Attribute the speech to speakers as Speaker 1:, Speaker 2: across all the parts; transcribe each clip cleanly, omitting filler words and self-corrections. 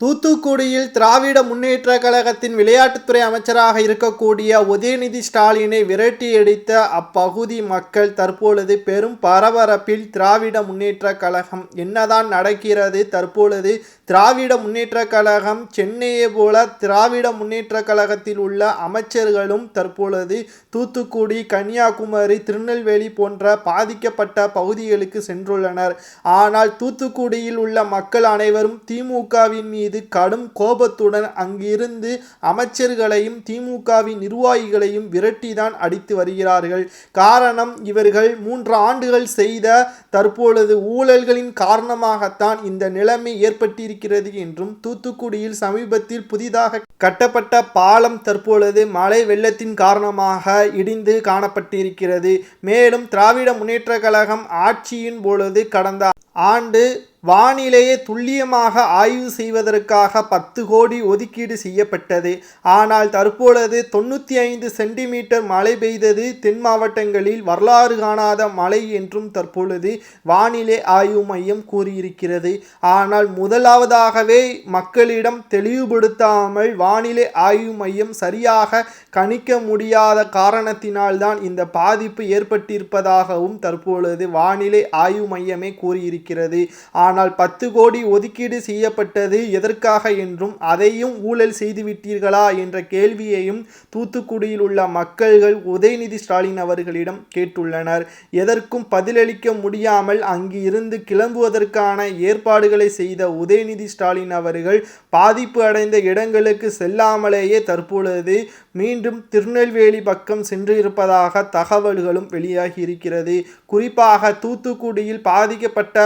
Speaker 1: தூத்துக்குடியில் திராவிட முன்னேற்ற கழகத்தின் விளையாட்டுத்துறை அமைச்சராக இருக்கக்கூடிய உதயநிதி ஸ்டாலினை விரட்டியடித்த அப்பகுதி மக்கள் தற்பொழுது பெரும் பரபரப்பில் திராவிட முன்னேற்ற கழகம் என்னதான் நடக்கிறது? தற்பொழுது திராவிட முன்னேற்ற கழகம் சென்னையை போல திராவிட முன்னேற்ற கழகத்தில் உள்ள அமைச்சர்களும் தற்பொழுது தூத்துக்குடி, கன்னியாகுமரி, திருநெல்வேலி போன்ற பாதிக்கப்பட்ட பகுதிகளுக்கு சென்றுள்ளனர். ஆனால் தூத்துக்குடியில் உள்ள மக்கள் அனைவரும் திமுகவின் மீது கடும் கோபத்துடன் அங்கிருந்து அமைச்சர்களையும் திமுகவின் நிர்வாகிகளையும் விரட்டிதான் அடித்து வருகிறார்கள். காரணம், இவர்கள் 3 ஆண்டுகள் செய்த தற்பொழுது ஊழல்களின் காரணமாகத்தான் இந்த நிலைமை ஏற்பட்டிருக்கிறது என்றும், தூத்துக்குடியில் சமீபத்தில் புதிதாக கட்டப்பட்ட பாலம் தற்பொழுது மழை வெள்ளத்தின் காரணமாக இடிந்து காணப்பட்டிருக்கிறது. மேலும் திராவிட முன்னேற்ற கழகம் ஆட்சியின் பொழுது கடந்த ஆண்டு வானிலையை துல்லியமாக ஆய்வு செய்வதற்காக 10 கோடி ஒதுக்கீடு செய்யப்பட்டது. ஆனால் தற்பொழுது 95 சென்டிமீட்டர் மழை பெய்தது தென் மாவட்டங்களில் வரலாறு காணாத மழை என்றும் தற்பொழுது வானிலை ஆய்வு மையம் கூறியிருக்கிறது. ஆனால் முதலாவதாகவே மக்களிடம் தெளிவுபடுத்தாமல் வானிலை ஆய்வு மையம் சரியாக கணிக்க முடியாத காரணத்தினால்தான் இந்த பாதிப்பு ஏற்பட்டிருப்பதாகவும் தற்பொழுது வானிலை ஆய்வு மையமே கூறியிருக்கிறது. ஆனால் 10 கோடி ஒதுக்கீடு செய்யப்பட்டது எதற்காக என்றும், அதையும் ஊழல் செய்துவிட்டீர்களா என்ற கேள்வியையும் தூத்துக்குடியில் உள்ள மக்கள்கள் உதயநிதி ஸ்டாலின் அவர்களிடம் கேட்டுள்ளனர். எதற்கும் பதிலளிக்க முடியாமல் அங்கு இருந்து கிளம்புவதற்கான ஏற்பாடுகளை செய்த உதயநிதி ஸ்டாலின் அவர்கள் பாதிப்பு அடைந்த இடங்களுக்கு செல்லாமலேயே தற்பொழுது மீண்டும் திருநெல்வேலி பக்கம் சென்றிருப்பதாக தகவல்களும் வெளியாகி இருக்கிறது. குறிப்பாக தூத்துக்குடியில் பாதிக்கப்பட்ட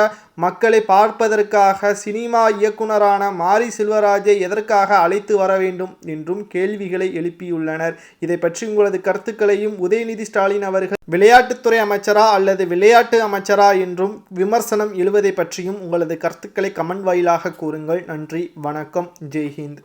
Speaker 1: மக்களை பார்ப்பதற்காக சினிமா இயக்குனரான மாரி செல்வராஜை எதற்காக அழைத்து வர வேண்டும் என்றும் கேள்விகளை எழுப்பியுள்ளனர். இதை பற்றி உங்களது கருத்துக்களையும், உதயநிதி ஸ்டாலின் அவர்கள் விளையாட்டுத்துறை அமைச்சரா அல்லது விளையாட்டு அமைச்சரா என்றும் விமர்சனம் எழுவதை பற்றியும் உங்களது கருத்துக்களை கமெண்ட் வாயிலாக கூறுங்கள். நன்றி, வணக்கம், ஜெய்ஹிந்த்.